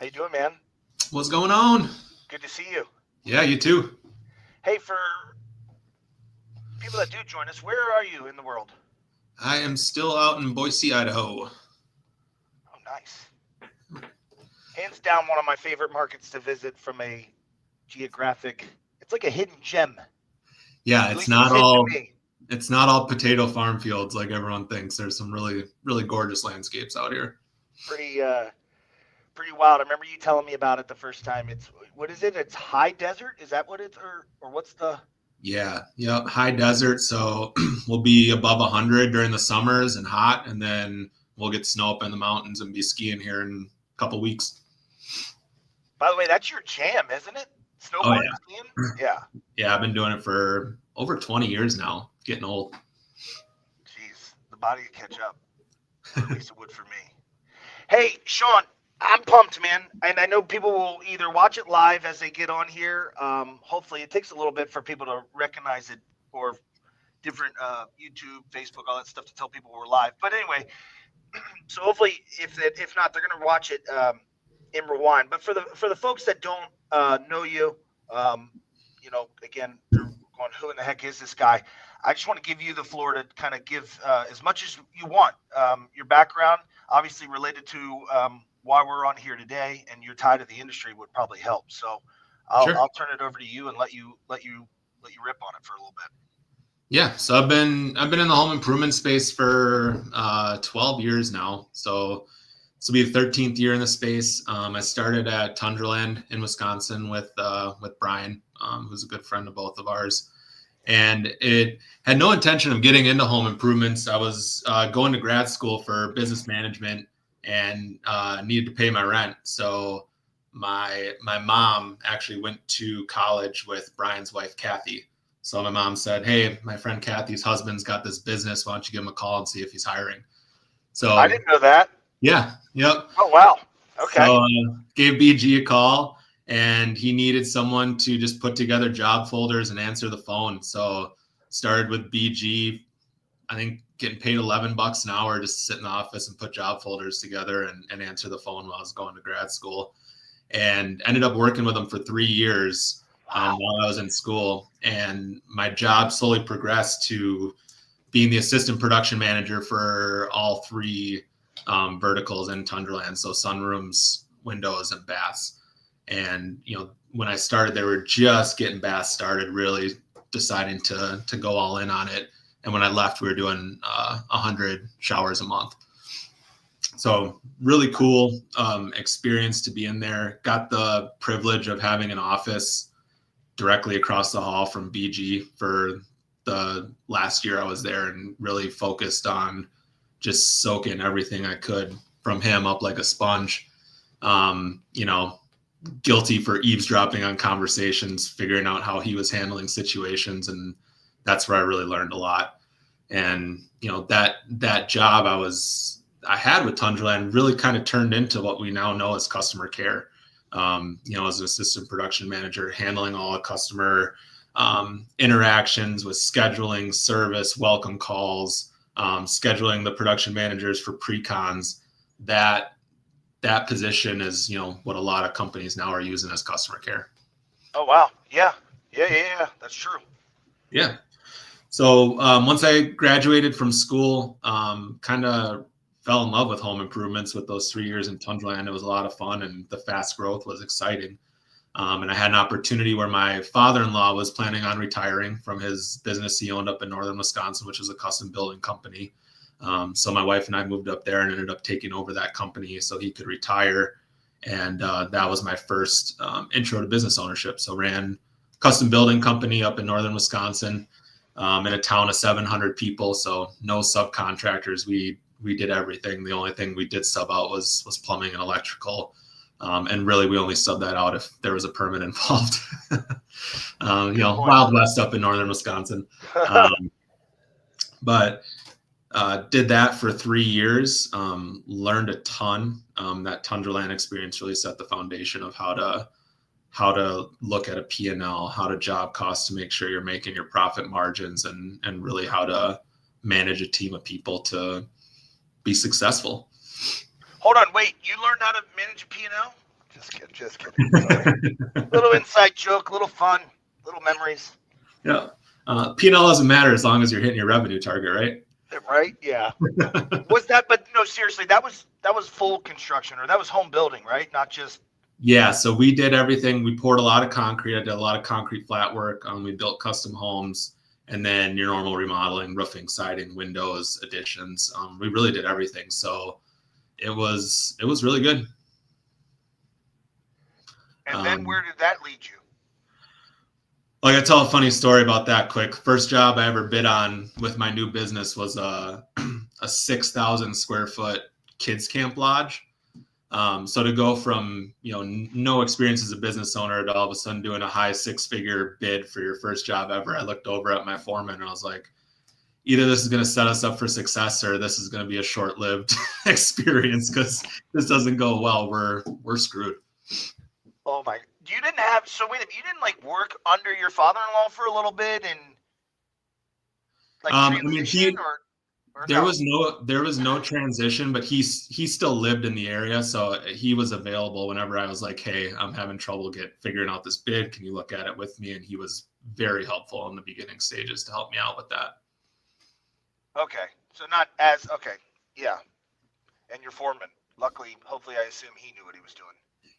How you doing, man? What's going on? Good to see you. Yeah, you too. Hey, for people that do join us, where are you in the world? I am still out in Boise, Idaho. Oh, nice. Hands down, one of my favorite markets to visit from a geographic. It's like a hidden gem. Yeah, At least it's hidden to me. it's not all potato farm fields like everyone thinks. There's some really gorgeous landscapes out here. Pretty, pretty wild. I remember you telling me about it the first time. It's what is it? It's high desert. Is that what it's or what's the? Yeah, high desert, so we'll be above 100 during the summers and hot, and then we'll get snow up in the mountains and be skiing here in a couple weeks. By the way, that's your jam, isn't it? Oh Snowboarding, yeah. skiing. Yeah. Yeah, I've been doing it for over 20 years now. Getting old. Jeez, the body would catch up, or at least it would for me. Hey, Shaun, I'm pumped, man. And I know people will either watch it live as they get on here. Hopefully, it takes a little bit for people to recognize it, or different YouTube, Facebook, all that stuff to tell people we're live. But anyway, so hopefully, if not, they're gonna watch it in rewind. But for the folks that don't know you, um, again, they're going, who in the heck is this guy? I just want to give you the floor to kind of give as much as you want. Your background, obviously related to why we're on here today, and your tie to the industry would probably help. So Sure. I'll turn it over to you and let you rip on it for a little bit. Yeah, so I've been in the home improvement space for 12 years now. So this will be the 13th year in the space. I started at Tundraland in Wisconsin with Brian, who's a good friend of both of ours, and it had no intention of getting into home improvements. I was going to grad school for business management and needed to pay my rent. So my mom actually went to college with Brian's wife, Kathy. So my mom said, "Hey, my friend Kathy's husband's got this business. Why don't you give him a call and see if he's hiring?" I So didn't know that. yeah, yep. Oh wow. Okay. So gave BG a call, and he needed someone to just put together job folders and answer the phone. So started with BG. I think getting paid $11 an hour just to sit in the office and put job folders together and answer the phone while I was going to grad school, and ended up working with him for 3 years Wow. while I was in school. And my job slowly progressed to being the assistant production manager for all three verticals in Tundraland. So sunrooms, windows, and baths. And, when I started, they were just getting baths started, really deciding to go all in on it. And when I left, we were doing 100 showers a month. So really cool experience to be in there. Got the privilege of having an office directly across the hall from BG for the last year I was there, and really focused on just soaking everything I could from him up like a sponge. You know, guilty for eavesdropping on conversations, figuring out how he was handling situations, and that's where I really learned a lot. And that job I had with Tundraland really kind of turned into what we now know as customer care. As an assistant production manager, handling all the customer interactions with scheduling, service, welcome calls, scheduling the production managers for pre-cons. That position is, what a lot of companies now are using as customer care. Oh wow. Yeah. That's true. Yeah. So once I graduated from school, kind of fell in love with home improvements with those 3 years in Tundraland. It was a lot of fun, and the fast growth was exciting. And I had an opportunity where my father-in-law was planning on retiring from his business he owned up in northern Wisconsin, which was a custom building company. So my wife and I moved up there and ended up taking over that company so he could retire. And that was my first intro to business ownership. So ran custom building company up in northern Wisconsin, in a town of 700 people. So no subcontractors. We did everything. The only thing we did sub out was plumbing and electrical. And really, we only subbed that out if there was a permit involved. Wild West up in northern Wisconsin. But did that for 3 years, learned a ton. That Tundraland experience really set the foundation of how to look at a P&L, how to job cost to make sure you're making your profit margins, and really how to manage a team of people to be successful. Hold on, wait. You learned how to manage a P&L? Just kidding. Sorry. Little inside joke, little fun, little memories. Yeah. P&L doesn't matter as long as you're hitting your revenue target, right? Right? Yeah. Was that? But no, seriously, that was full construction, or that was home building, right? Not just. Yeah, so we did everything. We poured a lot of concrete. I did a lot of concrete flat work. We built custom homes, and then your normal remodeling, roofing, siding, windows, additions. We really did everything. So it was really good. And then where did that lead you? Like, I tell a funny story about that quick. First job I ever bid on with my new business was a 6,000 square foot kids camp lodge. So to go from, no experience as a business owner to all of a sudden doing a high 6-figure bid for your first job ever, I looked over at my foreman and I was like, either this is going to set us up for success or this is going to be a short-lived experience, because this doesn't go well. We're screwed. Oh my! You didn't have so wait. You didn't like work under your father-in-law for a little bit and like transition or there was no transition, but he still lived in the area, so he was available whenever I was like, hey, I'm having trouble figuring out this bid. Can you look at it with me? And he was very helpful in the beginning stages to help me out with that. Okay, so not as okay, yeah. And your foreman, luckily, hopefully, I assume he knew what he was doing.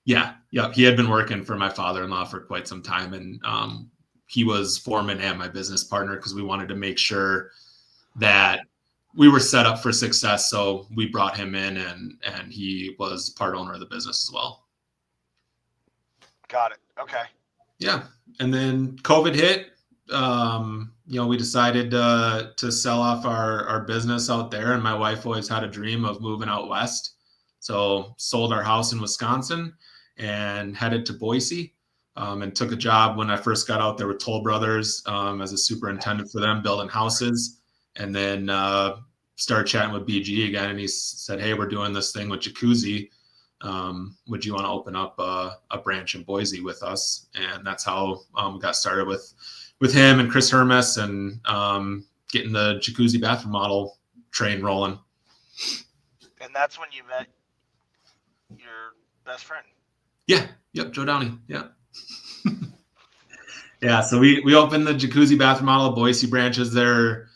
Yeah. He had been working for my father-in-law for quite some time, and he was foreman and my business partner because we wanted to make sure that we were set up for success. So we brought him in, and he was part owner of the business as well. Got it. Okay. Yeah. And then COVID hit. We decided to sell off our business out there, and my wife always had a dream of moving out west. So sold our house in Wisconsin and headed to Boise, and took a job when I first got out there with Toll Brothers as a superintendent for them, building houses. And then started chatting with BG again, and he said, hey, we're doing this thing with Jacuzzi. Would you want to open up a branch in Boise with us? And that's how we got started with him and Chris Hermes, and getting the Jacuzzi bathroom model train rolling. And that's when you met your best friend. Yeah. Yep. Joe Downey. Yeah. Yeah. So we opened the Jacuzzi bathroom model Boise branches. Their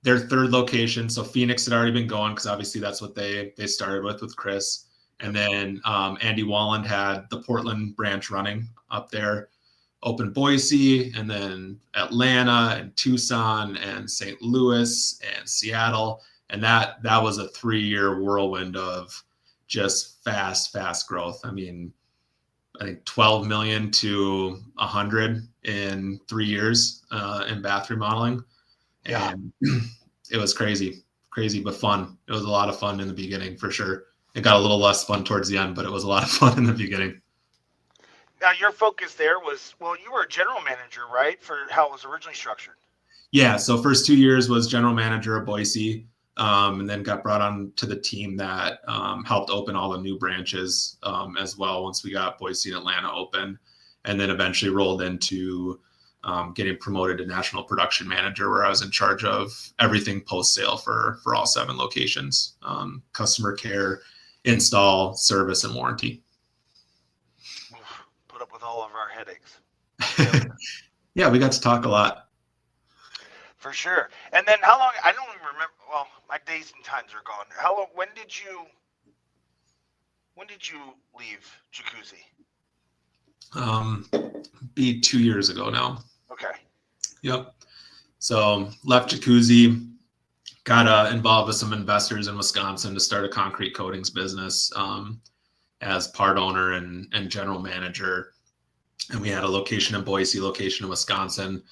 third location. So Phoenix had already been going, because obviously that's what they started with Chris. And then Andy Walland had the Portland branch running up there. Opened Boise, and then Atlanta and Tucson and St. Louis and Seattle. And that was a 3-year whirlwind of just fast growth. I mean, I think 12 million to 100 in 3 years in bath remodeling. Yeah. And it was crazy, but fun. It was a lot of fun in the beginning, for sure. It got a little less fun towards the end, but it was a lot of fun in the beginning. Now, your focus there was, well, you were a general manager, right, for how it was originally structured? Yeah, so first 2 years was general manager of Boise, and then got brought on to the team that helped open all the new branches as well once we got Boise and Atlanta open, and then eventually rolled into getting promoted to national production manager, where I was in charge of everything post-sale for all 7 locations, customer care, install, service, and warranty. Put up with all of our headaches. Yeah, we got to talk a lot. For sure. And then how long, I don't even remember, well, my days and times are gone. How long, when did you leave Jacuzzi? Be 2 years ago now. Okay. Yep. So left Jacuzzi, got involved with some investors in Wisconsin to start a concrete coatings business as part owner and general manager. And we had a location in Boise, location in Wisconsin.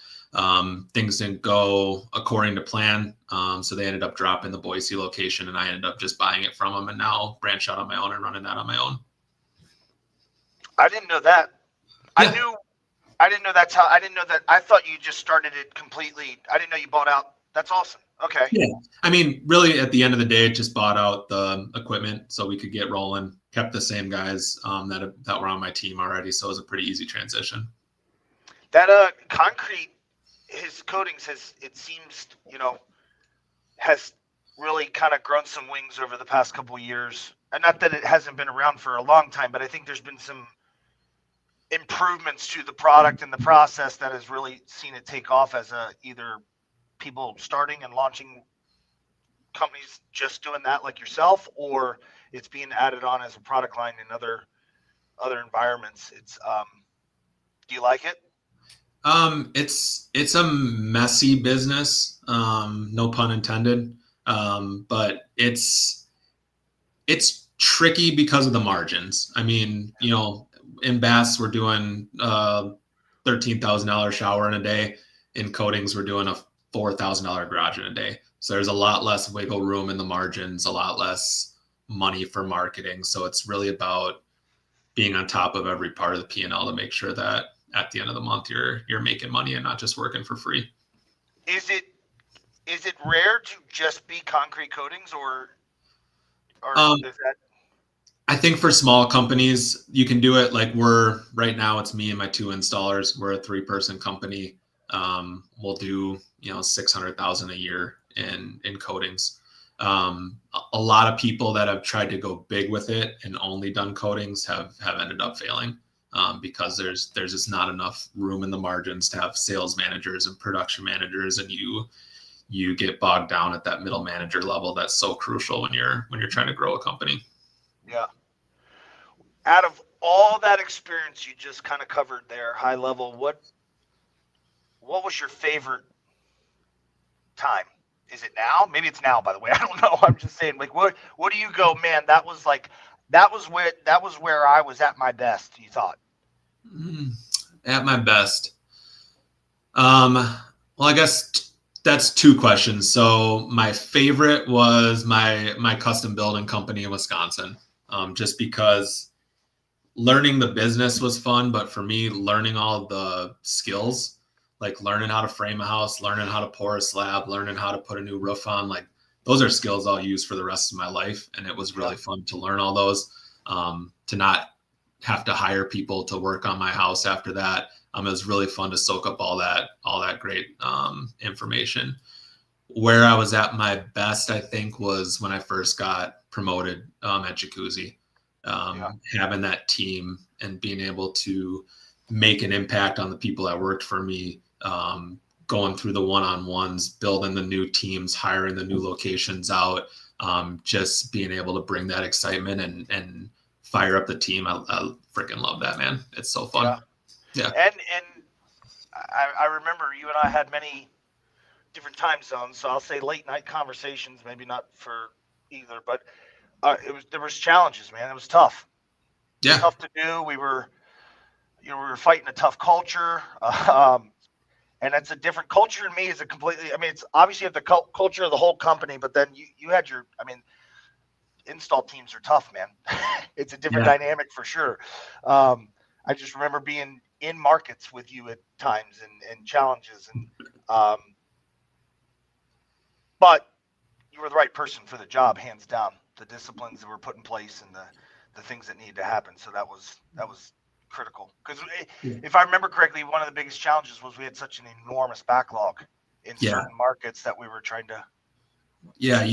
Things didn't go according to plan. So they ended up dropping the Boise location, and I ended up just buying it from them, and now branch out on my own and running that on my own. I didn't know that. Yeah. I didn't know that's how, I didn't know that. I thought you just started it completely. I didn't know you bought out. That's awesome. Okay. Yeah. I mean, really at the end of the day, just bought out the equipment so we could get rolling, kept the same guys that were on my team already. So it was a pretty easy transition. That concrete, his coatings has really kind of grown some wings over the past couple of years. And not that it hasn't been around for a long time, but I think there's been some improvements to the product and the process that has really seen it take off as a either people starting and launching companies just doing that like yourself, or it's being added on as a product line in other environments. It's do you like it? It's a messy business, no pun intended. But it's tricky because of the margins. I mean, in baths we're doing $13,000 shower in a day. In coatings we're doing a $4,000 garage in a day. So there's a lot less wiggle room in the margins, a lot less money for marketing. So it's really about being on top of every part of the P&L to make sure that at the end of the month you're making money and not just working for free. Is it rare to just be concrete coatings, or Um, is that I think for small companies, you can do it. Like right now, it's me and my two installers. We're a 3-person company. We'll do 600,000 a year in coatings. A lot of people that have tried to go big with it and only done coatings have ended up failing, because there's just not enough room in the margins to have sales managers and production managers, and you get bogged down at that middle manager level. That's so crucial when you're trying to grow a company. yeah? Out of all that experience you just kind of covered there, high level, what was your favorite time? Is it now? Maybe it's now, by the way. I don't know. I'm just saying, like, what do you go, man? That was where I was at my best. You thought? At my best. Well, I guess that's two questions. So my favorite was my custom building company in Wisconsin, just because learning the business was fun, but for me, learning all the skills, like learning how to frame a house, learning how to pour a slab, learning how to put a new roof on, like those are skills I'll use for the rest of my life. And it was really fun to learn all those, to not have to hire people to work on my house after that. It was really fun to soak up all that great information. Where I was at my best, I think, was when I first got promoted at Jacuzzi. Having that team and being able to make an impact on the people that worked for me, going through the one-on-ones, building the new teams, hiring the new locations out, just being able to bring that excitement and fire up the team. I freaking love that, man. It's so fun. Yeah. And I remember you and I had many different time zones, so I'll say late night conversations. Maybe not for either, but there was challenges, man. It was tough. Yeah. Tough to do. We were fighting a tough culture. And it's a different culture in me is a completely, I mean, it's obviously you have the culture of the whole company, but then you had I mean, install teams are tough, man. It's a different dynamic for sure. I just remember being in markets with you at times and challenges, but you were the right person for the job, hands down. The disciplines that were put in place and the things that needed to happen. So that was critical. Because if I remember correctly, one of the biggest challenges was we had such an enormous backlog in certain markets that we were trying to. Yeah,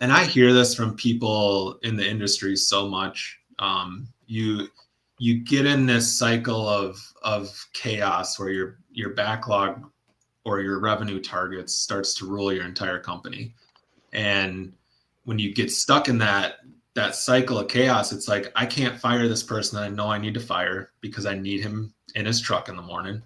and I hear this from people in the industry so much. You get in this cycle of chaos where your backlog or your revenue targets starts to rule your entire company. And when you get stuck in that cycle of chaos, it's like, I can't fire this person that I know I need to fire because I need him in his truck in the morning.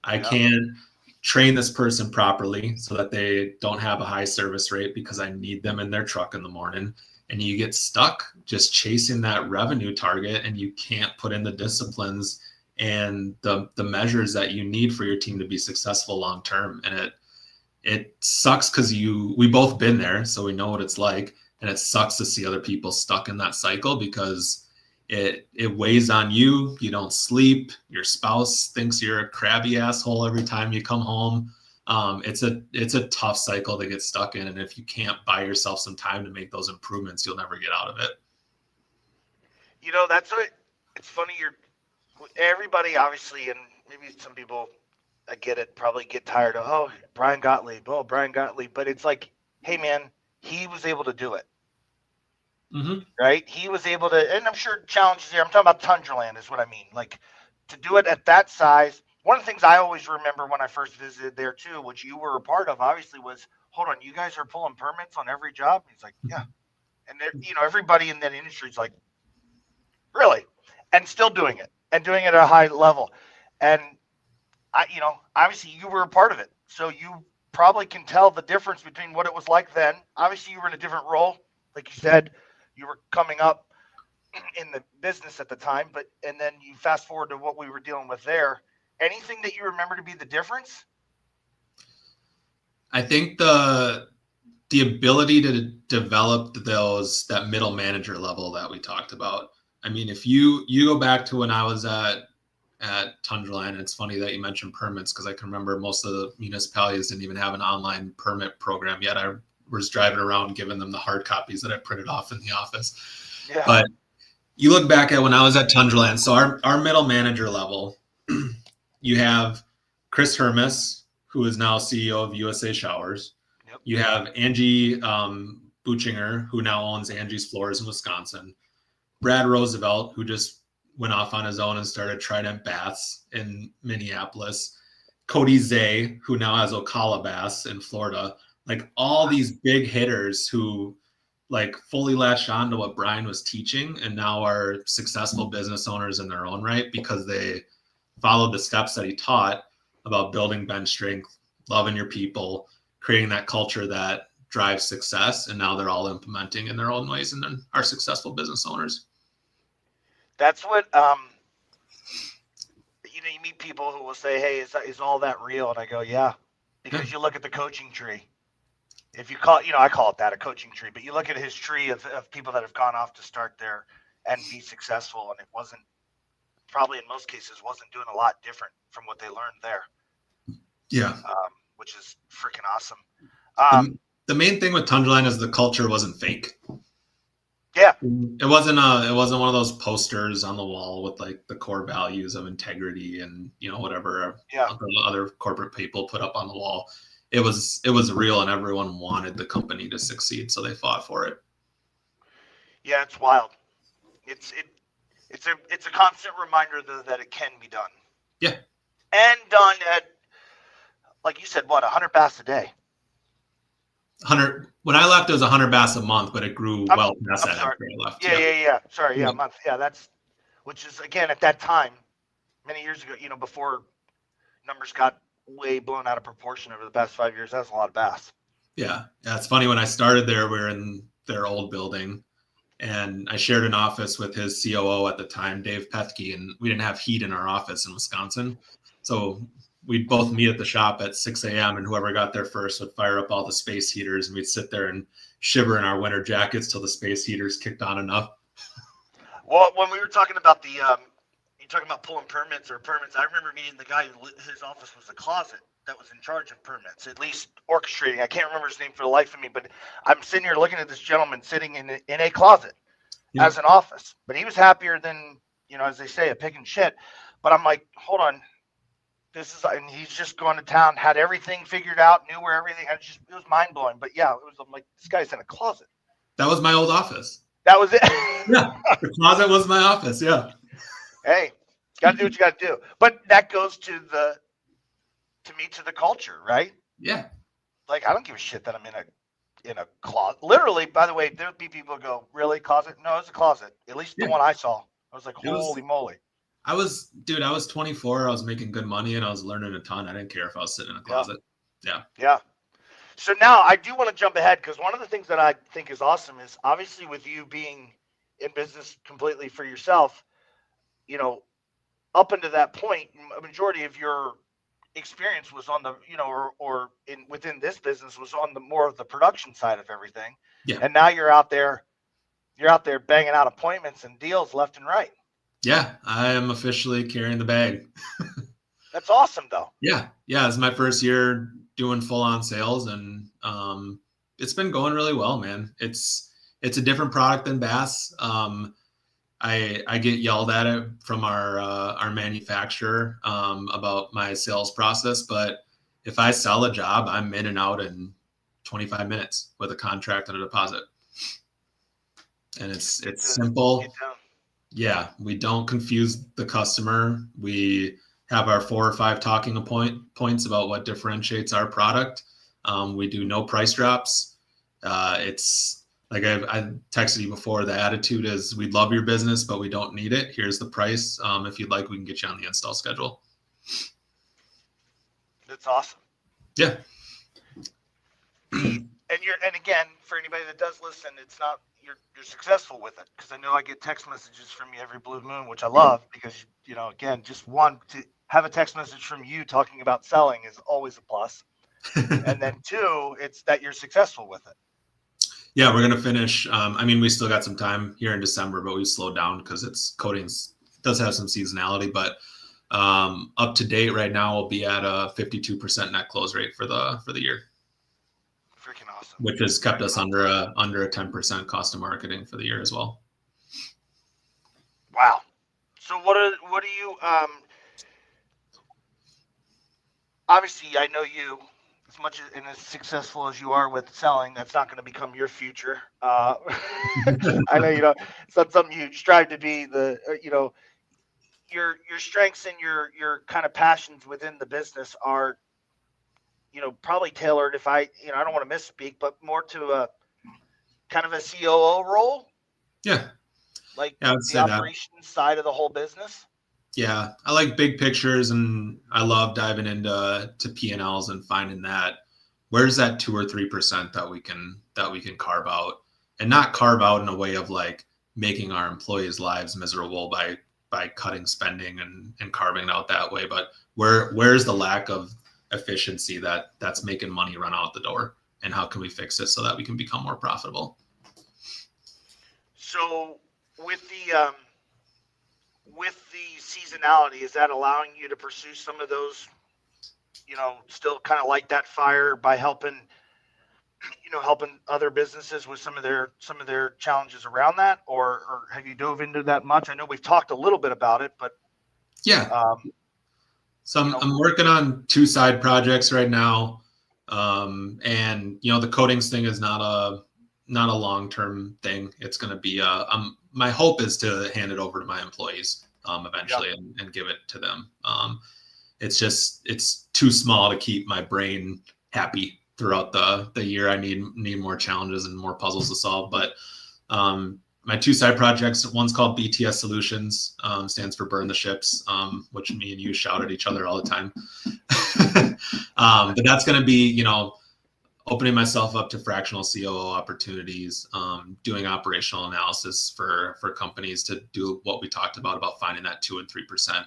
I can't train this person properly so that they don't have a high service rate because I need them in their truck in the morning. And you get stuck just chasing that revenue target, and you can't put in the disciplines and the measures that you need for your team to be successful long term. And it sucks because we both been there, so we know what it's like. And it sucks to see other people stuck in that cycle because it weighs on you. You don't sleep. Your spouse thinks you're a crabby asshole every time you come home. It's a tough cycle to get stuck in. And if you can't buy yourself some time to make those improvements, you'll never get out of it. That's what it's funny. Everybody obviously, and maybe some people, I get it, probably get tired of, Brian Gottlieb, but it's like, hey man, he was able to do it. Mm-hmm. Right? He was able to, and I'm sure challenges here. I'm talking about Tundraland is what I mean. Like to do it at that size, one of the things I always remember when I first visited there too, which you were a part of, obviously, was hold on, you guys are pulling permits on every job. He's like, yeah, and everybody in that industry is like, really, and still doing it and doing it at a high level, and obviously you were a part of it, so you probably can tell the difference between what it was like then. Obviously, you were in a different role, like you said, you were coming up in the business at the time, but and then you fast forward to what we were dealing with there. Anything that you remember to be the difference? I think the ability to develop that middle manager level that we talked about. I mean, if you go back to when I was at Tundraland, it's funny that you mentioned permits, because I can remember most of the municipalities didn't even have an online permit program yet. I was driving around giving them the hard copies that I printed off in the office. Yeah. But you look back at when I was at Tundraland, so our middle manager level, you have Chris Hermes, who is now CEO of USA Showers. Yep. You have Angie Buchinger, who now owns Angie's Floors in Wisconsin. Brad Roosevelt, who just went off on his own and started Trident Baths in Minneapolis. Cody Zay, who now has Ocala Baths in Florida. Like all these big hitters who like fully latched on to what Brian was teaching and now are successful business owners in their own right, because they followed the steps that he taught about building bench strength, loving your people, creating that culture that drives success. And now they're all implementing in their own ways and then are successful business owners. That's what you meet people who will say, hey, is all that real? And I go, yeah, because you look at the coaching tree. If you call, I call it that, a coaching tree, but you look at his tree of people that have gone off to start there and be successful, and it wasn't, probably in most cases, wasn't doing a lot different from what they learned there. Yeah. Which is freaking awesome. The main thing with Tundraland is the culture wasn't fake. Yeah. It wasn't one of those posters on the wall with like the core values of integrity and, whatever other corporate people put up on the wall. It was real, and everyone wanted the company to succeed, so they fought for it. Yeah, it's wild. It's a constant reminder though that it can be done. Yeah. And done at, like you said, 100 baths a day. 100. When I left, it was 100 baths a month, but it grew well past that after I left. Yeah. Sorry, a month. Yeah, which is again at that time, many years ago. Before numbers got way blown out of proportion over the past 5 years. That's a lot of baths. Yeah. It's funny. When I started there, we were in their old building, and I shared an office with his COO at the time, Dave Pethke, and we didn't have heat in our office in Wisconsin. So we'd both meet at the shop at 6 a.m. and whoever got there first would fire up all the space heaters, and we'd sit there and shiver in our winter jackets till the space heaters kicked on enough. Well, when we were talking about you're talking about pulling permits, I remember meeting the guy his office was a closet that was in charge of permits, at least orchestrating. I can't remember his name for the life of me, but I'm sitting here looking at this gentleman sitting in a closet as an office. But he was happier than, as they say, a pig in shit. But I'm like, hold on. And he's just going to town, had everything figured out, knew where everything. It was mind blowing. But yeah, I'm like, this guy's in a closet. That was my old office. That was it. Yeah, the closet was my office. Yeah. Hey, got to do what you got to do. But that goes to the culture, right? Yeah. Like, I don't give a shit that I'm in a closet. Literally, by the way, there'll be people who go, really, closet? No, it's a closet. At least the one I saw. I was like, holy moly. I was 24. I was making good money and I was learning a ton. I didn't care if I was sitting in a closet. Yeah. So now I do want to jump ahead, because one of the things that I think is awesome is obviously with you being in business completely for yourself, up until that point, a majority of your experience was on the, within this business was on the more of the production side of everything. Yeah. And now you're out there banging out appointments and deals left and right. Yeah, I am officially carrying the bag. That's awesome, though. Yeah. It's my first year doing full-on sales, and it's been going really well, man. It's a different product than bass. I get yelled at it from our manufacturer about my sales process, but if I sell a job, I'm in and out in 25 minutes with a contract and a deposit. And it's simple. Yeah, we don't confuse the customer. We have our 4 or 5 talking points about what differentiates our product. We do no price drops. It's like I texted you before. The attitude is, we love your business, but we don't need it. Here's the price. If you'd like, we can get you on the install schedule. That's awesome. Yeah. And again, for anybody that does listen, it's not you're successful with it, because I know I get text messages from you every blue moon, which I love, because again, just one, to have a text message from you talking about selling is always a plus, and then two, it's that you're successful with it. Yeah, we're gonna finish. I mean, we still got some time here in December, but we've slowed down because it's coatings does have some seasonality. But up to date right now, we'll be at a 52% net close rate for the year, Freaking awesome. which has kept us under a 10% cost of marketing for the year as well. Wow. So what do you obviously, I know you, as much as and as successful as you are with selling, that's not going to become your future. I know it's not something you strive to be. Your strengths and your kind of passions within the business are probably tailored. If I don't want to misspeak, but more to a kind of a COO role, Yeah, like yeah, I would the say that. operations side of the whole business. Yeah, I like big pictures, and I love diving into P&Ls and finding that where's that 2 or 3% that we can carve out, and not carve out in a way of like making our employees' lives miserable by cutting spending and carving it out that way, but where's the lack of efficiency that's making money run out the door, and how can we fix it so that we can become more profitable? So with the seasonality, is that allowing you to pursue some of those, still kind of like that fire by helping other businesses with some of their challenges around that, or have you dove into that much? I know we've talked a little bit about it, but Yeah, um, so you I'm know, working on 2 side projects right now, and the coatings thing is not a long term thing. It's going to be my hope is to hand it over to my employees yeah, eventually, and give it to them. It's too small to keep my brain happy throughout the year. I need more challenges and more puzzles to solve. But my 2 side projects, one's called BTS Solutions, stands for Burn the Ships, which me and you shout at each other all the time. But that's going to be, opening myself up to fractional COO opportunities, doing operational analysis for companies to do what we talked about finding that 2 and 3%,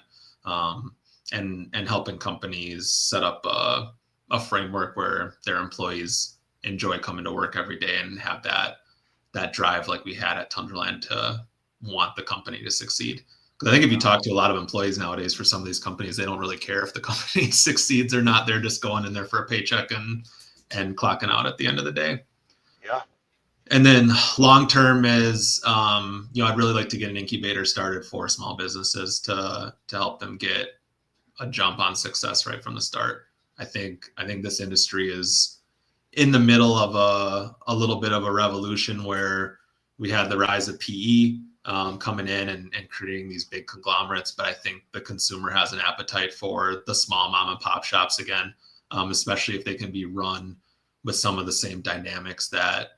and helping companies set up a framework where their employees enjoy coming to work every day and have that drive like we had at Tundraland to want the company to succeed. Because I think if you talk to a lot of employees nowadays for some of these companies, they don't really care if the company succeeds or not. They're just going in there for a paycheck and clocking out at the end of the day. yeah, And then long term is, I'd really like to get an incubator started for small businesses to help them get a jump on success right from the start. I think this industry is in the middle of a little bit of a revolution where we had the rise of PE coming in and creating these big conglomerates. But I think the consumer has an appetite for the small mom and pop shops again, especially if they can be run with some of the same dynamics that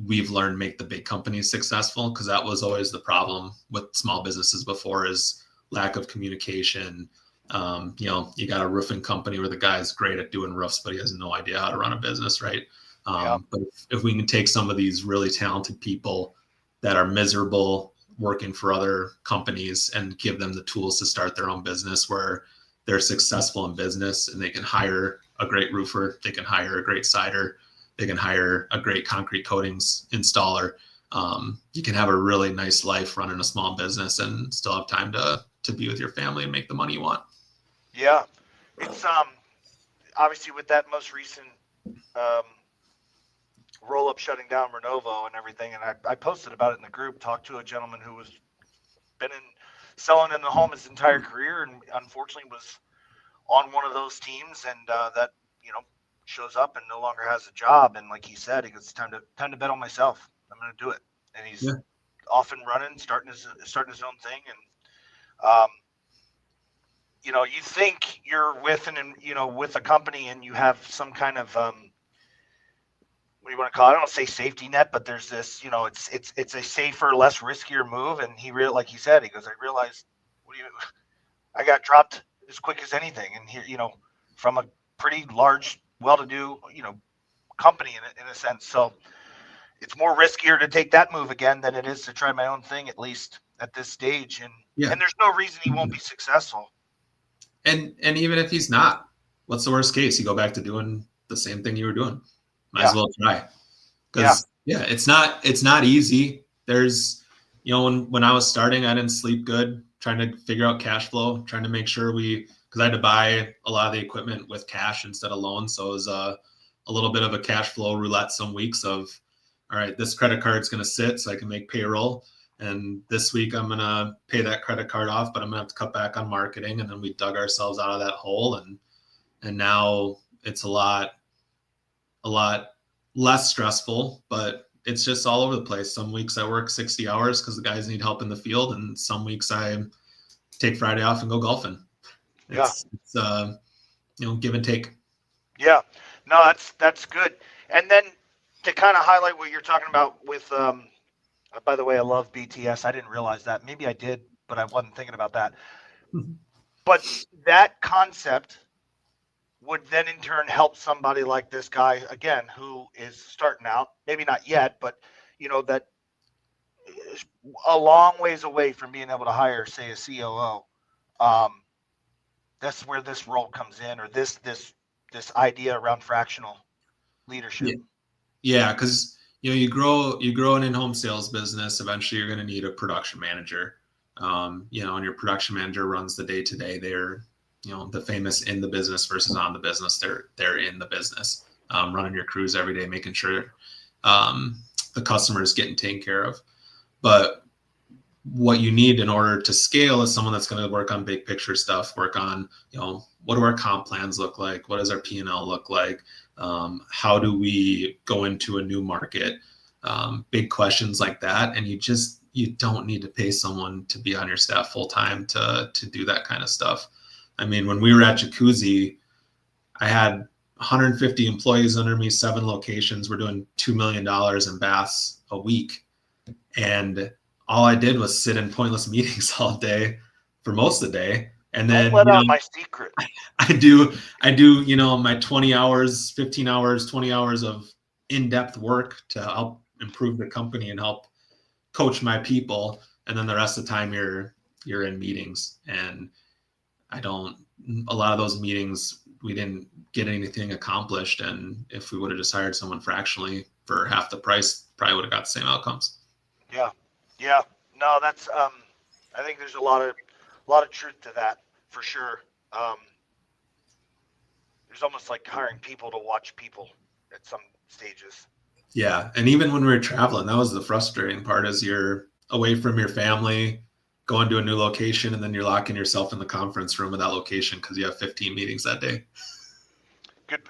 we've learned make the big companies successful. Because that was always the problem with small businesses before, is lack of communication. You got a roofing company where the guy's great at doing roofs, but he has no idea how to run a business, right? yeah, But if we can take some of these really talented people that are miserable working for other companies and give them the tools to start their own business where they're successful in business, and they can hire a great roofer, they can hire a great cider, they can hire a great concrete coatings installer. You can have a really nice life running a small business and still have time to be with your family and make the money you want. yeah. It's obviously with that most recent um, roll up shutting down Renovo and everything, and I posted about it in the group. Talked to a gentleman who was been in selling in the home his entire career, and unfortunately was on one of those teams, and that you know shows up and no longer has a job. And like he said, he goes, "It's time to bet on myself. I'm going to do it." And he's Yeah. off and running, starting his own thing, and you think you're with with a company, and you have some kind of what do you want to call it? I don't want to say safety net, but there's this, it's a safer, less riskier move. And like he said, he goes, I realized, I got dropped as quick as anything, and here, from a pretty large, well-to-do, company in a sense. So it's more riskier to take that move again than it is to try my own thing, at least at this stage. And there's no reason he won't be successful. And even if he's not, what's the worst case? You go back to doing the same thing you were doing. Might as well try. Because it's not easy. There's, when I was starting, I didn't sleep good, trying to figure out cash flow, trying to make sure because I had to buy a lot of the equipment with cash instead of loans. So it was a little bit of a cash flow roulette some weeks of, all right, this credit card's going to sit so I can make payroll. And this week I'm going to pay that credit card off, but I'm going to have to cut back on marketing. And then we dug ourselves out of that hole. And now it's a lot less stressful, but it's just all over the place. Some weeks I work 60 hours because the guys need help in the field. And some weeks I take Friday off and go golfing. It's give and take. Yeah, no, that's good. And then to kind of highlight what you're talking about with, by the way, I love BTS. I didn't realize that. Maybe I did, but I wasn't thinking about that. But that concept would then in turn help somebody like this guy, again, who is starting out, maybe not yet, but that is a long ways away from being able to hire, say, a COO. That's where this role comes in, or this idea around fractional leadership. Yeah, because you grow an in-home sales business. Eventually, you're going to need a production manager. And your production manager runs the day-to-day. They're the famous in the business versus on the business. They're in the business, running your crews every day, making sure the customer is getting taken care of. But what you need in order to scale is someone that's going to work on big picture stuff, work on, what do our comp plans look like? What does our P&L look like? How do we go into a new market? Big questions like that. And you don't need to pay someone to be on your staff full time to do that kind of stuff. I mean, when we were at Jacuzzi, I had 150 employees under me, 7 locations. We're doing $2 million in baths a week. And all I did was sit in pointless meetings all day for most of the day. And then don't let out my secret. I do, my 20 hours, 15 hours, 20 hours of in-depth work to help improve the company and help coach my people. And then the rest of the time you're in meetings. And a lot of those meetings, we didn't get anything accomplished. And if we would have just hired someone fractionally for half the price, probably would have got the same outcomes. Yeah. No, that's, I think there's a lot of truth to that for sure. There's almost like hiring people to watch people at some stages. Yeah. And even when we were traveling, that was the frustrating part, is you're away from your family, going to a new location, and then you're locking yourself in the conference room of that location because you have 15 meetings that day. Good.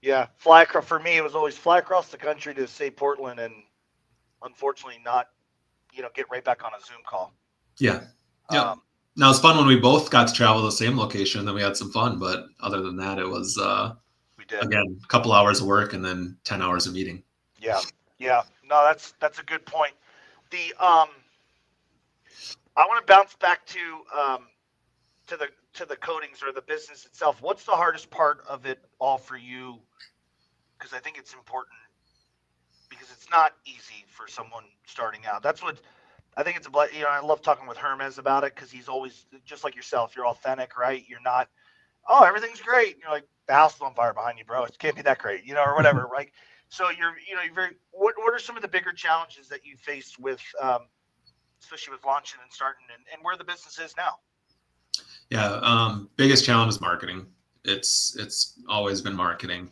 Yeah. Fly across, for me, it was always fly across the country to say Portland, and unfortunately not, get right back on a Zoom call. Yeah. Now it's fun when we both got to travel to the same location, then we had some fun, but other than that, it was, we did, again, a couple hours of work and then 10 hours of meeting. Yeah. No, that's a good point. I want to bounce back to the coatings or the business itself. What's the hardest part of it all for you? Because I think it's important, because it's not easy for someone starting out. That's what I think. I love talking with Hermes about it, because he's always, just like yourself, you're authentic, right? You're not, oh, everything's great. And you're like, the house is on fire behind you, bro. It can't be that great, or whatever, right? So you're very, what are some of the bigger challenges that you faced with, especially with launching and starting, and where the business is now? Yeah. Biggest challenge is marketing. It's always been marketing.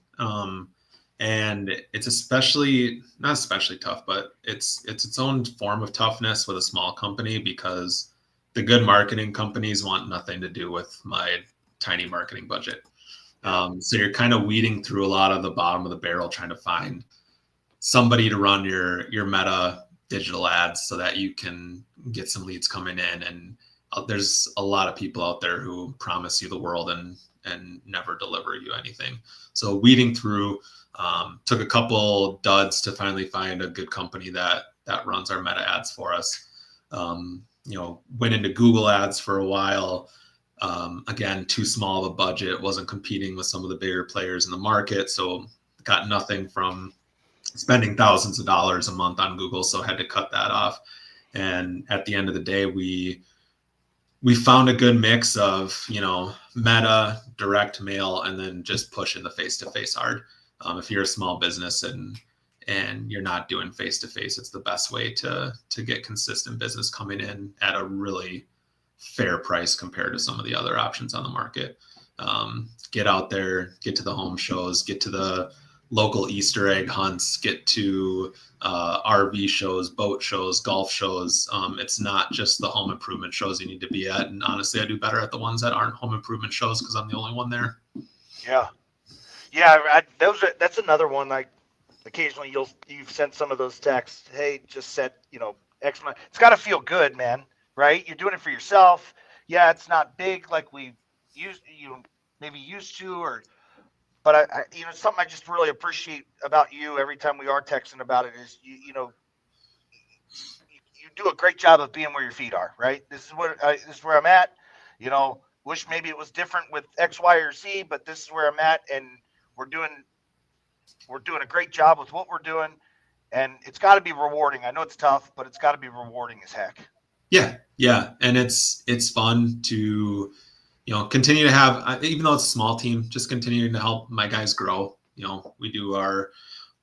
And it's not especially tough, but it's its own form of toughness with a small company, because the good marketing companies want nothing to do with my tiny marketing budget. So you're kind of weeding through a lot of the bottom of the barrel, trying to find somebody to run your Meta digital ads so that you can get some leads coming in. And there's a lot of people out there who promise you the world and never deliver you anything. So weeding through, took a couple duds to finally find a good company that runs our Meta ads for us. Went into Google ads for a while. Again, too small of a budget, wasn't competing with some of the bigger players in the market. So got nothing from spending thousands of dollars a month on Google. So had to cut that off. And at the end of the day, we found a good mix of, Meta, direct mail, and then just pushing the face-to-face hard. If you're a small business and you're not doing face-to-face, it's the best way to get consistent business coming in at a really fair price compared to some of the other options on the market. Get out there, get to the home shows, get to the local Easter egg hunts, get to RV shows, boat shows, golf shows. It's not just the home improvement shows you need to be at. And honestly, I do better at the ones that aren't home improvement shows because I'm the only one there. Yeah. That's another one. Like occasionally you've sent some of those texts. Hey, just set X amount. It's got to feel good, man. Right? You're doing it for yourself. Yeah, it's not big like we maybe used to, but I something I just really appreciate about you every time we are texting about it is you do a great job of being where your feet are. Right? This is where I'm at. Wish maybe it was different with X, Y, or Z, but this is where I'm at, and we're doing a great job with what we're doing, and it's got to be rewarding. I know it's tough, but it's got to be rewarding as heck. Yeah, and it's fun to continue to have, even though it's a small team, just continuing to help my guys grow. We do our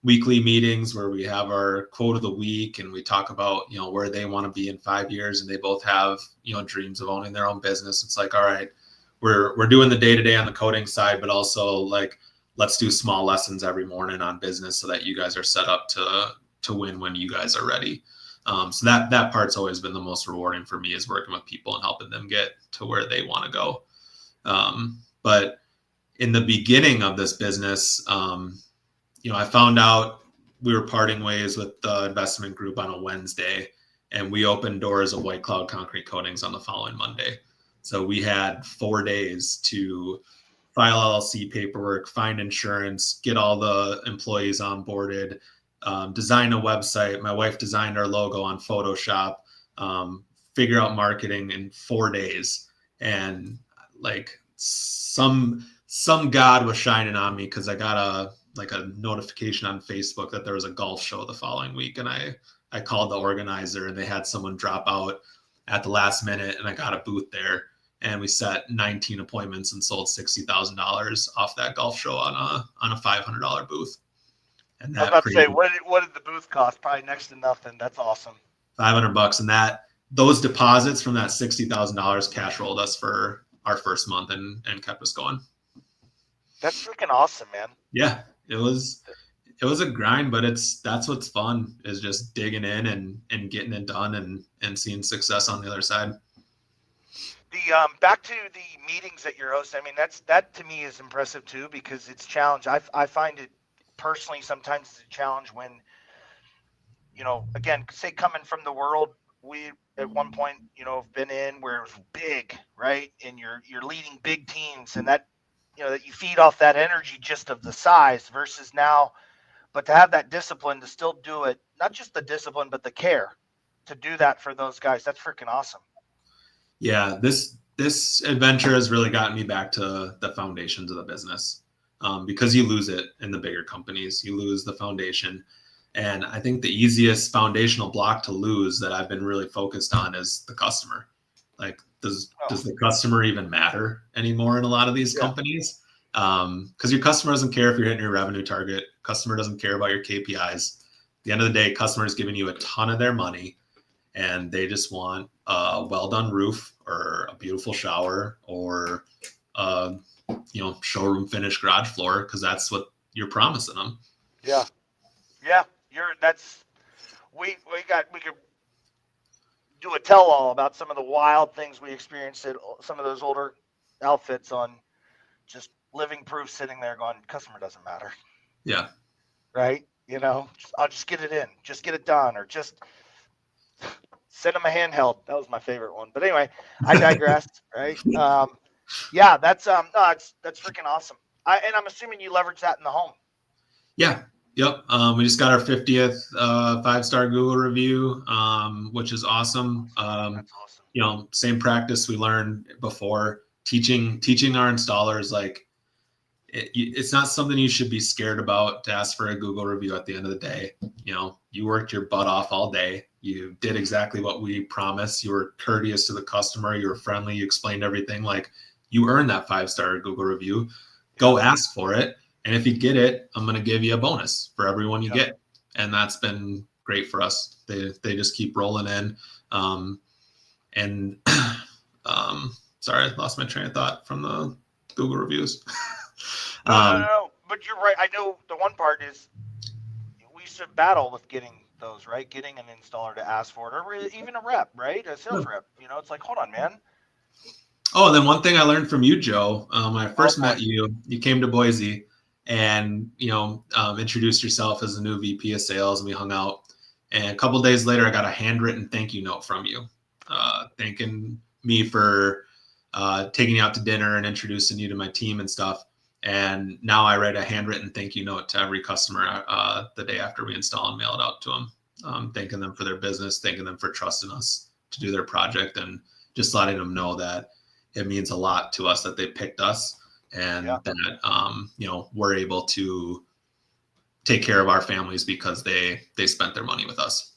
weekly meetings where we have our quote of the week and we talk about where they want to be in 5 years, and they both have dreams of owning their own business. It's like, all right, we're doing the day-to-day on the coding side, but also like let's do small lessons every morning on business so that you guys are set up to win when you guys are ready. So that part's always been the most rewarding for me, is working with people and helping them get to where they want to go. But in the beginning of this business, I found out we were parting ways with the investment group on a Wednesday, and we opened doors of White Cloud Concrete Coatings on the following Monday. So we had 4 days to file LLC paperwork, find insurance, get all the employees onboarded, design a website. My wife designed our logo on Photoshop, figure out marketing in 4 days. And like some God was shining on me because I got a notification on Facebook that there was a golf show the following week. And I called the organizer, and they had someone drop out at the last minute, and I got a booth there. And we set 19 appointments and sold $60,000 off that golf show on a $500 booth. And that, I was about to say, what did the booth cost? Probably next to nothing. That's awesome. $500, and those deposits from that $60,000 cash rolled us for our first month and kept us going. That's freaking awesome, man. Yeah, it was a grind, but that's what's fun, is just digging in and getting it done and seeing success on the other side. The back to the meetings that you're hosting. I mean, that to me is impressive too, because it's a challenge. I find it personally sometimes it's a challenge when, again, say coming from the world we at one point, have been in where it was big, right? And you're leading big teams, and that, that you feed off that energy just of the size versus now, but to have that discipline to still do it, not just the discipline, but the care to do that for those guys. That's freaking awesome. Yeah, this adventure has really gotten me back to the foundations of the business, because you lose it in the bigger companies. You lose the foundation. And I think the easiest foundational block to lose that I've been really focused on is the customer. Like, does the customer even matter anymore in a lot of these companies? Because your customer doesn't care if you're hitting your revenue target. Customer doesn't care about your KPIs. At the end of the day, customer is giving you a ton of their money, and they just want a well-done roof or a beautiful shower or showroom finished garage floor, because that's what you're promising them. Yeah. We could do a tell-all about some of the wild things we experienced at some of those older outfits, on just living proof sitting there going, customer doesn't matter. Yeah. Right. You know, I'll just get it in, just get it done, or just send them a handheld. That was my favorite one. But anyway, I digress. Right? Yeah, that's no, that's freaking awesome. And I'm assuming you leverage that in the home. Yeah. Yep. We just got our 50th 5-star Google review, which is awesome. That's awesome. Same practice we learned before, teaching our installers, like it's not something you should be scared about to ask for a Google review at the end of the day. You worked your butt off all day. You did exactly what we promised. You were courteous to the customer. You were friendly. You explained everything. Like, you earned that 5-star Google review. Go ask for it. And if you get it, I'm going to give you a bonus for everyone you get. And that's been great for us. They just keep rolling in. Sorry, I lost my train of thought from the Google reviews. No. But you're right. I know the one part is we used to battle with getting those, right? Getting an installer to ask for it, or even a rep, right? A sales rep. It's like, hold on, man. Oh, and then one thing I learned from you, Joe, when I first met you, you came to Boise and, introduced yourself as a new VP of sales, and we hung out. And a couple of days later, I got a handwritten thank you note from you, thanking me for taking you out to dinner and introducing you to my team and stuff. And now I write a handwritten thank you note to every customer the day after we install and mail it out to them, thanking them for their business, thanking them for trusting us to do their project, and just letting them know that it means a lot to us that they picked us, and that we're able to take care of our families because they spent their money with us.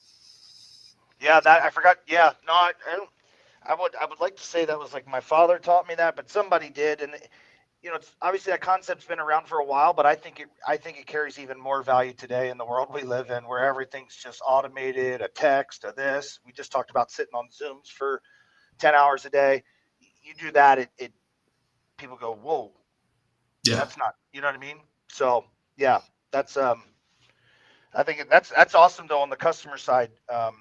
Yeah, that I forgot. Yeah, no, I don't. I would like to say that was like my father taught me that, but somebody did, and it's obviously that concept's been around for a while, but I think it carries even more value today in the world we live in, where everything's just automated, a text, a this. We just talked about sitting on Zooms for 10 hours a day. You do that, it people go, whoa, that's not, you know what I mean? So yeah, that's I think that's awesome though on the customer side. I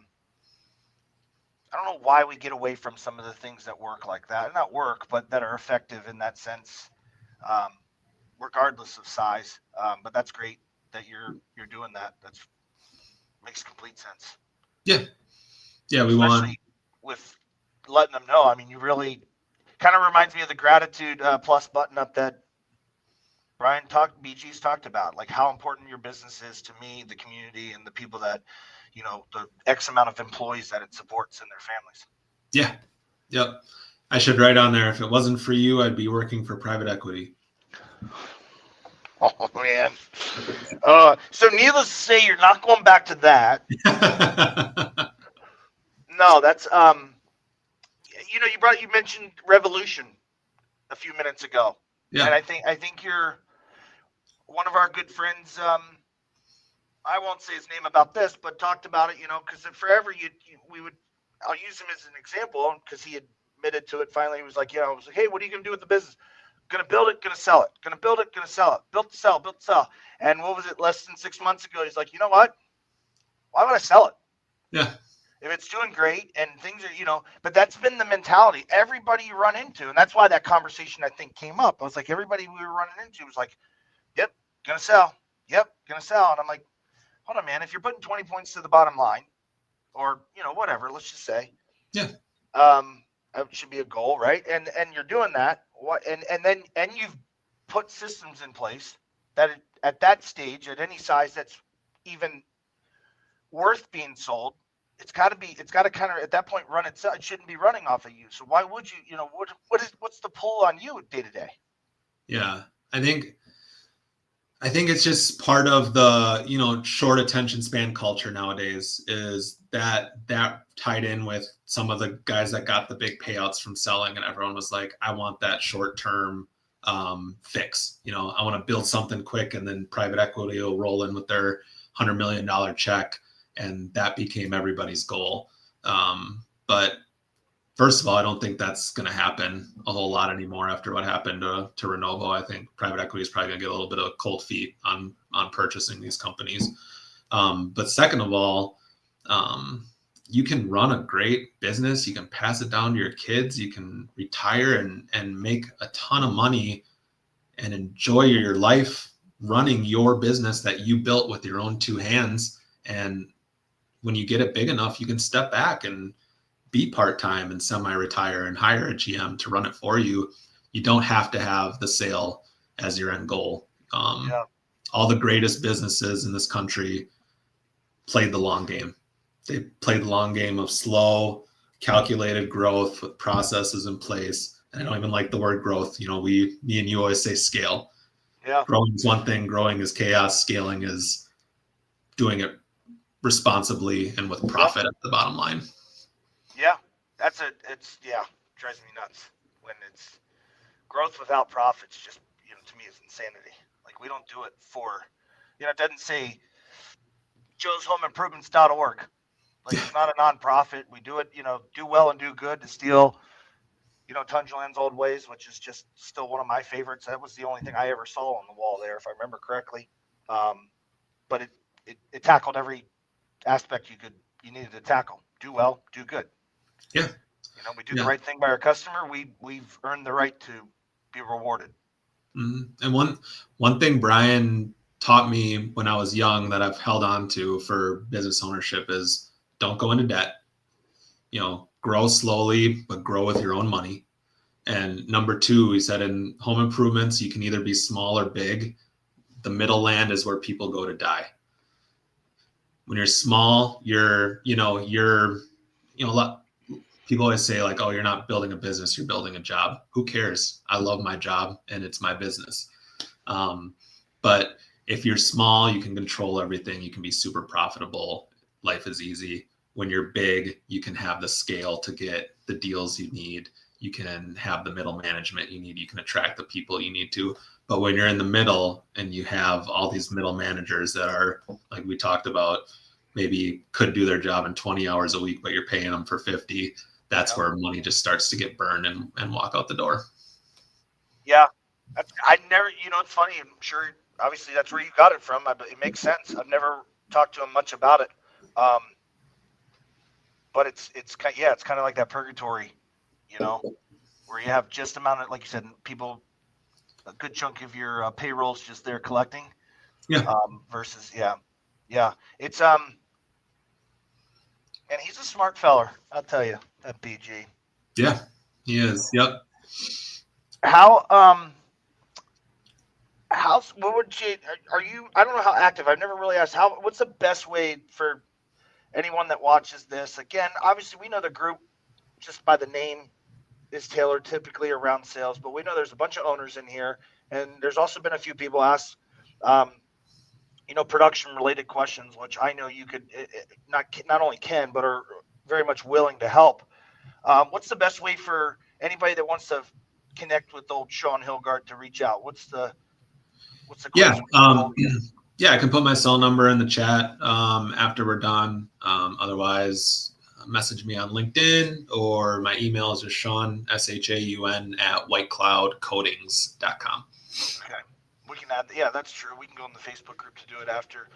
don't know why we get away from some of the things that work like that, not work, but that are effective in that sense, um, regardless of size. But that's great that you're doing that. That's makes complete sense. Yeah, we Especially want with letting them know. I mean, you really kind of reminds me of the gratitude plus button up that BG's talked about, like how important your business is to me, the community, and the people that, the X amount of employees that it supports and their families. Yeah. Yep. I should write on there, if it wasn't for you, I'd be working for private equity. Oh man. So needless to say, you're not going back to that. No, that's you mentioned Revolution a few minutes ago. Yeah. And I think you're one of our good friends. I won't say his name about this, but talked about it, because forever I'll use him as an example because he admitted to it. Finally, he was like, I was like, hey, what are you going to do with the business? Going to build it, going to sell it. Going to build it, going to sell it. Built to sell, built to sell. And what was it, less than 6 months ago? He's like, you know what? Why would I sell it? Yeah. If it's doing great and things are, but that's been the mentality. Everybody you run into, and that's why that conversation, I think, came up. I was like, everybody we were running into was like, yep, going to sell. Yep, going to sell. And I'm like, hold on, man. If you're putting 20 points to the bottom line, or whatever, let's just say, it should be a goal, right? And you're doing that. And you've put systems in place that at that stage, at any size that's even worth being sold, it's got to kind of at that point run itself. It shouldn't be running off of you. So why would you? What's the pull on you day to day? Yeah, I think it's just part of the short attention span culture nowadays, is that tied in with some of the guys that got the big payouts from selling, and everyone was like, I want that short term fix. I want to build something quick, and then private equity will roll in with their $100 million check, and that became everybody's goal. But first of all, I don't think that's going to happen a whole lot anymore after what happened to Renovo. I think private equity is probably going to get a little bit of cold feet on purchasing these companies. But second of all, you can run a great business. You can pass it down to your kids. You can retire and make a ton of money and enjoy your life running your business that you built with your own two hands. And when you get it big enough, you can step back and be part-time and semi-retire and hire a GM to run it for you. You don't have to have the sale as your end goal. Yeah. All the greatest businesses in this country played the long game. They played the long game of slow, calculated growth with processes in place. And I don't even like the word growth. You know, me and you always say scale. Yeah. Growing is one thing, growing is chaos, scaling is doing it responsibly and with profit at the bottom line. Yeah. Drives me nuts when it's growth without profits. Just, to me, is insanity. Like, we don't do it for, it doesn't say joeshomeimprovements.org. Like, it's not a nonprofit. We do it, do well and do good to steal, Tungeland's old ways, which is just still one of my favorites. That was the only thing I ever saw on the wall there, if I remember correctly. But it tackled every aspect you needed to tackle. Do well, do good. Yeah. We do the right thing by our customer. We've earned the right to be rewarded. Mm-hmm. And one thing Brian taught me when I was young that I've held on to for business ownership is don't go into debt. Grow slowly, but grow with your own money. And number two, he said in home improvements, you can either be small or big. The middle land is where people go to die. When you're small, you're a lot. People always say like, oh, you're not building a business, you're building a job. Who cares? I love my job and it's my business. But if you're small, you can control everything. You can be super profitable. Life is easy. When you're big, you can have the scale to get the deals you need. You can have the middle management you need. You can attract the people you need to. But when you're in the middle and you have all these middle managers that are, like we talked about, maybe could do their job in 20 hours a week, but you're paying them for 50, that's where money just starts to get burned and walk out the door. Yeah. I never, it's funny. I'm sure, obviously, that's where you got it from. It makes sense. I've never talked to him much about it. But it's kind of like that purgatory, where you have just amount of, like you said, people, a good chunk of your payroll's just there collecting. Yeah. Versus, yeah. It's and he's a smart feller, I'll tell you, that BG. Yeah, he is. Yep. How what would you are you? I don't know how active. I've never really asked how. What's the best way for anyone that watches this? Again, obviously, we know the group just by the name is tailored typically around sales, but we know there's a bunch of owners in here, and there's also been a few people ask, um, production related questions, which I know you could not only can but are very much willing to help. What's the best way for anybody that wants to connect with old Shaun Hilgart to reach out? What's the Yeah. quickest way? Yeah, I can put my cell number in the chat after we're done. Otherwise, message me on LinkedIn, or my email is just Shaun, SHAUN, at whitecloudcoatings.com. Okay, we can add. Yeah, that's true. We can go in the Facebook group to do it after.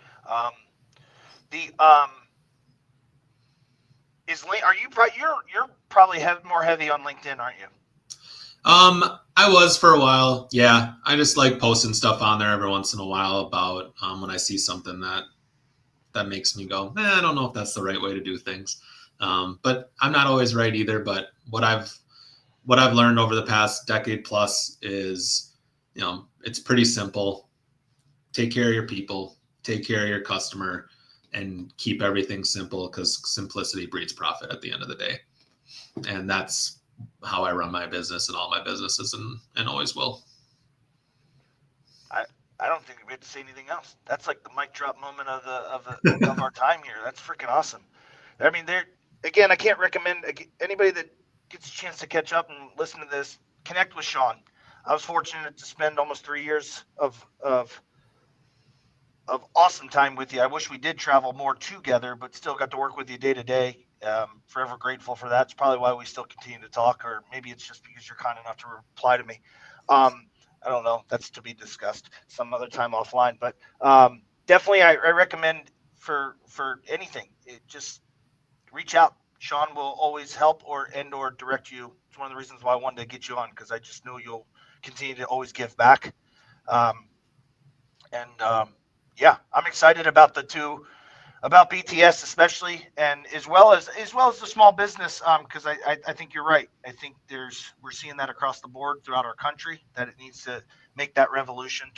The is are you you're probably more heavy on LinkedIn, aren't you? I was for a while. Yeah, I just like posting stuff on there every once in a while about when I see something that makes me go, I don't know if that's the right way to do things. But I'm not always right either. But what I've learned over the past decade plus is, it's pretty simple. Take care of your people, take care of your customer, and keep everything simple, because simplicity breeds profit at the end of the day. And that's how I run my business and all my businesses, and always will. I don't think we have to say anything else. That's like the mic drop moment of our time here. That's freaking awesome. I mean, again, I can't recommend anybody that gets a chance to catch up and listen to this, connect with Shaun. I was fortunate to spend almost 3 years of awesome time with you. I wish we did travel more together, but still got to work with you day to day. Forever grateful for that. It's probably why we still continue to talk, or maybe it's just because you're kind enough to reply to me. I don't know. That's to be discussed some other time offline. But definitely, I recommend for anything, just reach out. Shaun will always help or direct you. It's one of the reasons why I wanted to get you on, because I just know you'll continue to always give back. Um, And yeah, I'm excited about the two, about BTS especially, and as well as the small business. Because I think you're right. I think we're seeing that across the board throughout our country, that it needs to make that revolution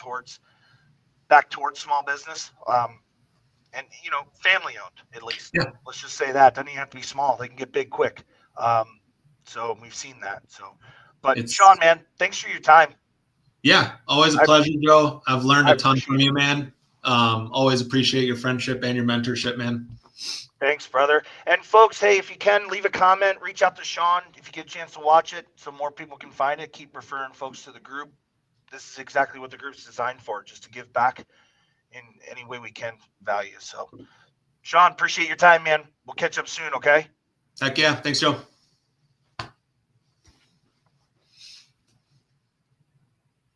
back towards small business. And family owned, at least. Yeah, Let's just say that doesn't even have to be small; they can get big quick. Um, so we've seen that. So, but it's Shaun, man, thanks for your time. yeah, always a I pleasure, Joe. I've learned I a ton appreciate from it. you, man. Always appreciate your friendship and your mentorship, man. Thanks, brother. And folks, hey, if you can leave a comment, reach out to Shaun if you get a chance to watch it, so more people can find it. Keep referring folks to the group. This is exactly what the group's designed for, just to give back in any way we can, value. So, Shaun, appreciate your time, man. We'll catch up soon, okay? Heck yeah, thanks, Joe.